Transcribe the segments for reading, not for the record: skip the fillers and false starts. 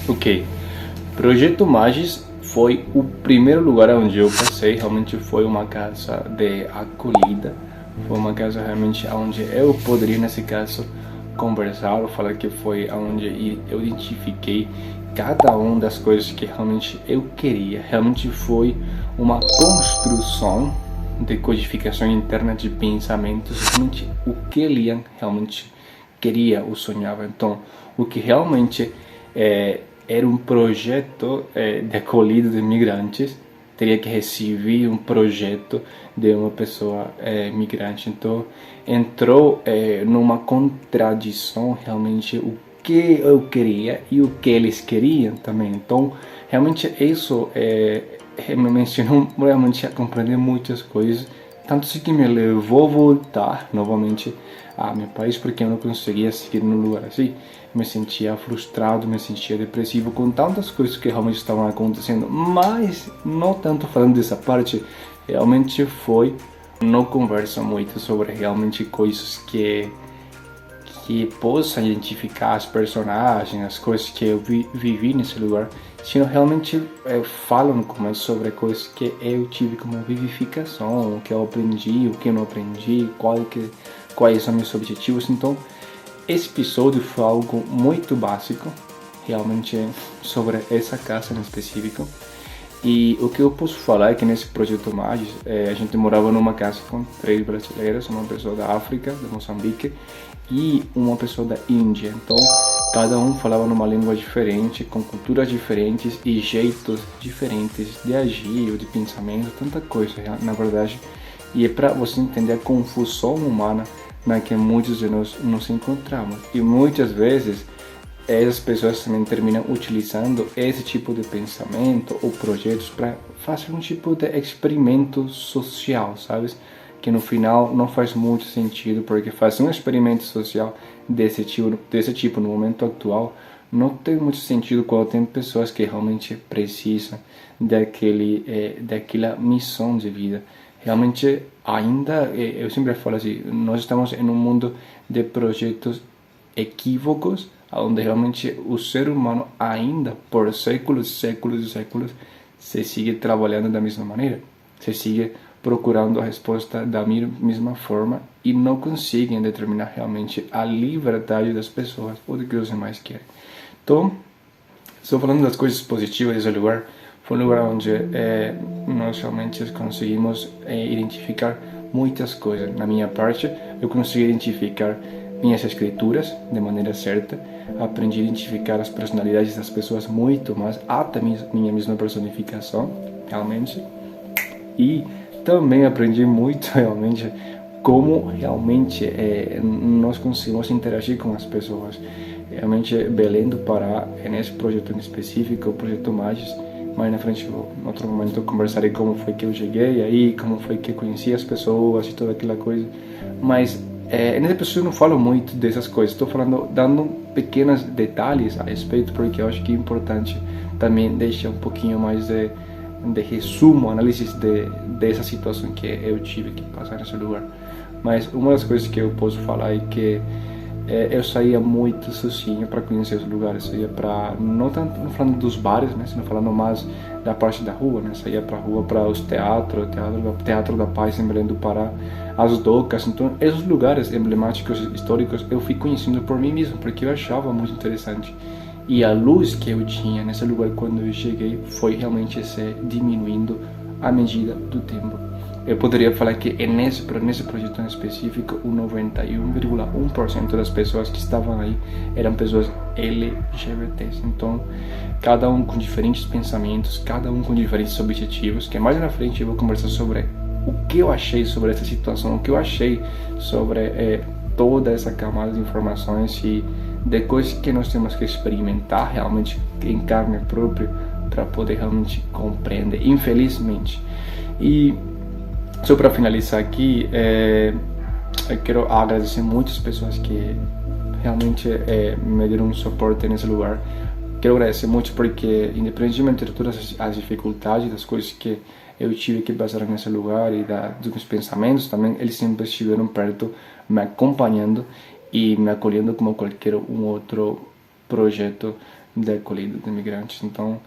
Ok, Projeto Magis foi o primeiro lugar onde eu passei. Realmente foi uma casa de acolhida, foi uma casa realmente onde eu poderia, nesse caso, conversar ou falar que foi onde eu identifiquei cada uma das coisas que realmente eu queria. Realmente foi uma construção de codificação interna de pensamentos, realmente o que Elian realmente queria ou sonhava. Então, o que realmente era um projeto de acolhida de imigrantes, teria que receber um projeto de uma pessoa migrante. Então, entrou numa contradição realmente o que eu queria e o que eles queriam também. Então, realmente isso me ensinou realmente a compreender muitas coisas, tanto assim que me levou a voltar novamente a meu país, porque eu não conseguia seguir num lugar assim. Me sentia frustrado, me sentia depressivo com tantas coisas que realmente estavam acontecendo, mas não tanto falando dessa parte, realmente foi, não conversa muito sobre realmente coisas que possa identificar as personagens, as coisas que eu vivi nesse lugar, sino realmente falam no começo sobre coisas que eu tive como vivificação, o que eu aprendi, o que eu não aprendi, quais são meus objetivos. Então, esse episódio foi algo muito básico, realmente sobre essa casa em específico. E o que eu posso falar é que nesse projeto Magis, a gente morava numa casa com 3 brasileiros, uma pessoa da África, de Moçambique, e uma pessoa da Índia. Então, cada um falava numa língua diferente, com culturas diferentes e jeitos diferentes de agir ou de pensamento, tanta coisa, na verdade. E é para você entender a confusão humana na que muitos de nós nos encontramos. E muitas vezes essas pessoas também terminam utilizando esse tipo de pensamento ou projetos para fazer um tipo de experimento social, sabes? Que no final não faz muito sentido, porque fazer um experimento social desse tipo no momento atual não tem muito sentido quando tem pessoas que realmente precisam daquela missão de vida. Realmente ainda, eu sempre falo assim, nós estamos em um mundo de projetos equívocos, onde realmente o ser humano ainda por séculos, séculos e séculos se sigue trabalhando da mesma maneira, se sigue procurando a resposta da mesma forma e não conseguem determinar realmente a liberdade das pessoas ou do que os demais querem. Então, estou falando das coisas positivas desse lugar. Foi um lugar onde nós realmente conseguimos identificar muitas coisas. Na minha parte, eu consegui identificar minhas escrituras de maneira certa, aprendi a identificar as personalidades das pessoas muito mais, até minha mesma personificação, realmente, e também aprendi muito realmente como realmente nós conseguimos interagir com as pessoas. Realmente, Belém do Pará, nesse projeto em específico, o projeto Magis, mais na frente, em outro momento, eu conversarei como foi que eu cheguei aí, como foi que eu conheci as pessoas e toda aquela coisa, mas nesse episódio eu não falo muito dessas coisas, estou falando, dando pequenos detalhes a respeito, porque eu acho que é importante também deixar um pouquinho mais de resumo, análise dessa situação que eu tive que passar nesse lugar. Mas uma das coisas que eu posso falar é que eu saía muito sozinho para conhecer os lugares, saía para, não tanto falando dos bares, né, sino falando mais da parte da rua, né, saía para a rua, para os teatro da Paz em Belém do Pará, as docas. Então esses lugares emblemáticos, históricos, eu fui conhecendo por mim mesmo, porque eu achava muito interessante. E a luz que eu tinha nesse lugar quando eu cheguei foi realmente se diminuindo à medida do tempo. Eu poderia falar que nesse projeto em específico, o 91,1% das pessoas que estavam aí eram pessoas LGBTs. Então, cada um com diferentes pensamentos, cada um com diferentes objetivos, que mais na frente eu vou conversar sobre o que eu achei sobre essa situação, o que eu achei sobre toda essa camada de informações e de coisas que nós temos que experimentar realmente em carne própria para poder realmente compreender, infelizmente. E só para finalizar aqui, eu quero agradecer muitas pessoas que realmente me deram um suporte nesse lugar. Quero agradecer muito porque, independentemente de todas as dificuldades, das coisas que eu tive que passar nesse lugar e dos meus pensamentos também, eles sempre estiveram perto, me acompanhando e me acolhendo como qualquer um outro projeto de acolhida de imigrantes. Então,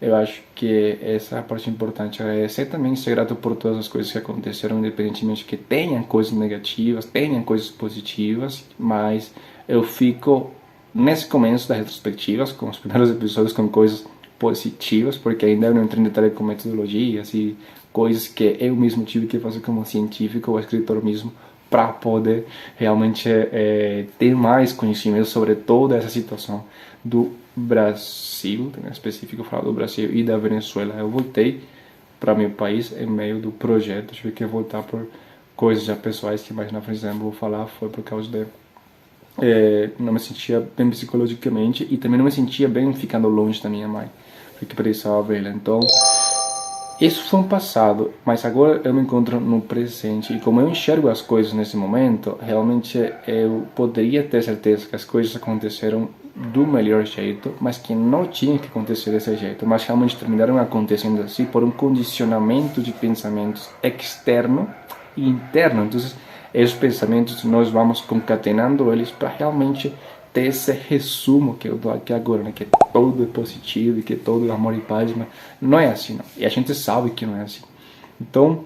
eu acho que essa é a parte importante. Agradecer também, ser grato por todas as coisas que aconteceram, independentemente que tenham coisas negativas, tenham coisas positivas, mas eu fico nesse começo das retrospectivas, com os primeiros episódios, com coisas positivas, porque ainda eu não entrei em detalhe com metodologias e coisas que eu mesmo tive que fazer como científico ou escritor mesmo, para poder realmente ter mais conhecimento sobre toda essa situação do Brasil, em específico falar do Brasil e da Venezuela. Eu voltei para meu país em meio do projeto, tive que voltar por coisas já pessoais que mais na frente eu vou falar, foi por causa de não me sentia bem psicologicamente e também não me sentia bem ficando longe da minha mãe, porque precisava vê-la. Então, isso foi um passado, mas agora eu me encontro no presente e como eu enxergo as coisas nesse momento, realmente eu poderia ter certeza que as coisas aconteceram do melhor jeito, mas que não tinha que acontecer desse jeito, mas realmente terminaram acontecendo assim por um condicionamento de pensamentos externo e interno. Então, esses pensamentos nós vamos concatenando eles para realmente ter esse resumo que eu dou aqui agora, né? Que todo é positivo e que todo é amor e paz, mas não é assim, não. E a gente sabe que não é assim. Então,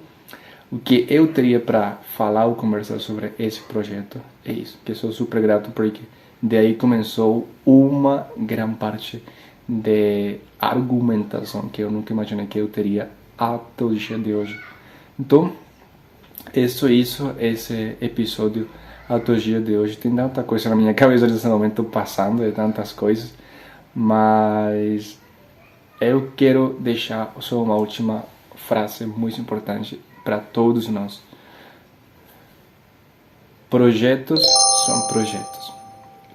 o que eu teria para falar ou conversar sobre esse projeto é isso, que eu sou super grato porque daí começou uma grande parte de argumentação que eu nunca imaginei que eu teria até o dia de hoje. Então, esse episódio até o dia de hoje. Tem tanta coisa na minha cabeça nesse momento passando, de tantas coisas, mas eu quero deixar só uma última frase muito importante para todos nós. Projetos são projetos.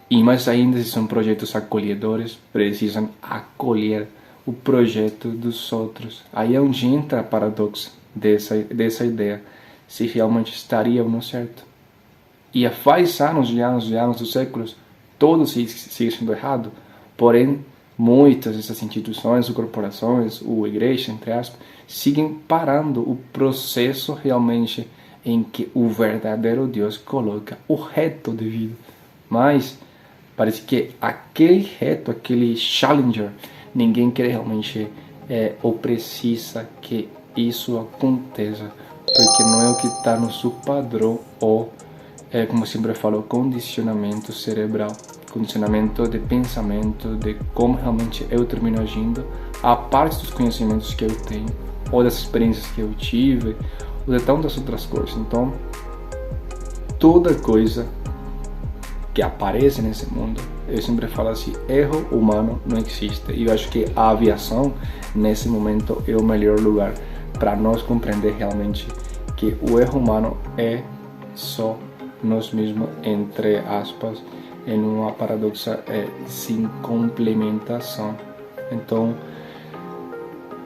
E mais ainda, se são projetos acolhedores, precisam acolher o projeto dos outros. Aí é onde entra a paradoxo dessa ideia, se realmente estaria ou não certo. E há faz anos e anos e anos, dos séculos, todo sigue sendo errado. Porém, muitas dessas instituições, ou corporações, ou igreja, entre aspas, seguem parando o processo realmente em que o verdadeiro Deus coloca o reto de vida. Mas parece que aquele reto, aquele challenger, ninguém quer realmente ou precisa que isso aconteça, porque não é o que está no seu padrão ou como sempre falo, condicionamento cerebral, condicionamento de pensamento, de como realmente eu termino agindo, a parte dos conhecimentos que eu tenho, ou das experiências que eu tive, ou de tantas outras coisas. Então, toda coisa que aparece nesse mundo, eu sempre falo assim, erro humano não existe. E eu acho que a aviação, nesse momento, é o melhor lugar para nós compreender realmente que o erro humano é só nós mesmos, entre aspas, em uma paradoxa sem complementação. Então,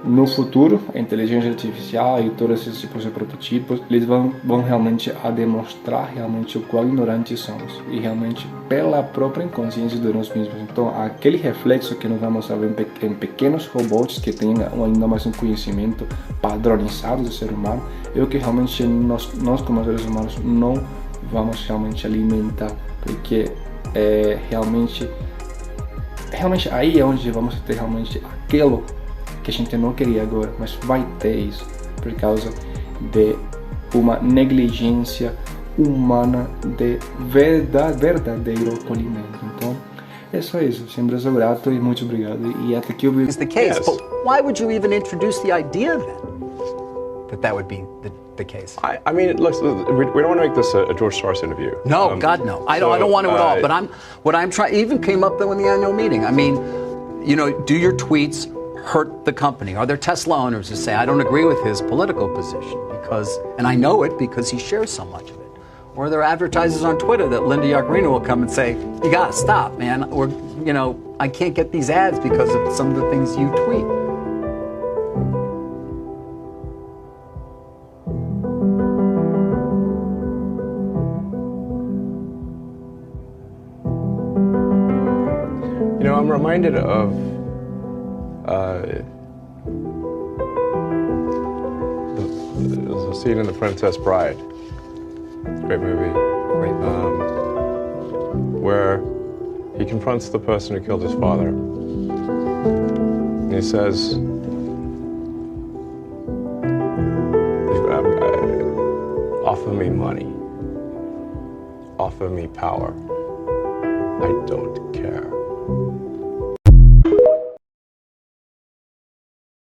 no futuro, a inteligência artificial e todos esses tipos de prototipos, eles vão realmente a demonstrar realmente o quão ignorantes somos e realmente pela própria inconsciência de nós mesmos. Então, aquele reflexo que nós vamos ver em pequenos robôs que tenham ainda mais um conhecimento padronizado do ser humano, é o que realmente nós como seres humanos não vamos realmente alimentar, porque realmente aí é onde vamos ter realmente aquilo que a gente não queria agora, mas vai ter isso por causa de uma negligência humana de verdadeiro acolhimento. Então, é só isso. Sempre sou grato e muito obrigado. E até aqui eu vi. Is the case, but why would you even introduce the idea then that would be the case? I mean, look, we don't want to make this a George Soros interview. No, God, no. I don't want to at all. But what I'm trying, even came up though in the annual meeting. I mean, do your tweets hurt the company? Are there Tesla owners who say, I don't agree with his political position and I know it because he shares so much of it? Or are there advertisers on Twitter that Linda Yaccarino will come and say, you gotta stop, man. Or, I can't get these ads because of some of the things you tweet. I'm reminded of there's a scene in The Princess Bride. Great movie. Great movie. Where he confronts the person who killed his father. And he says, offer me money. Offer me power. I don't care.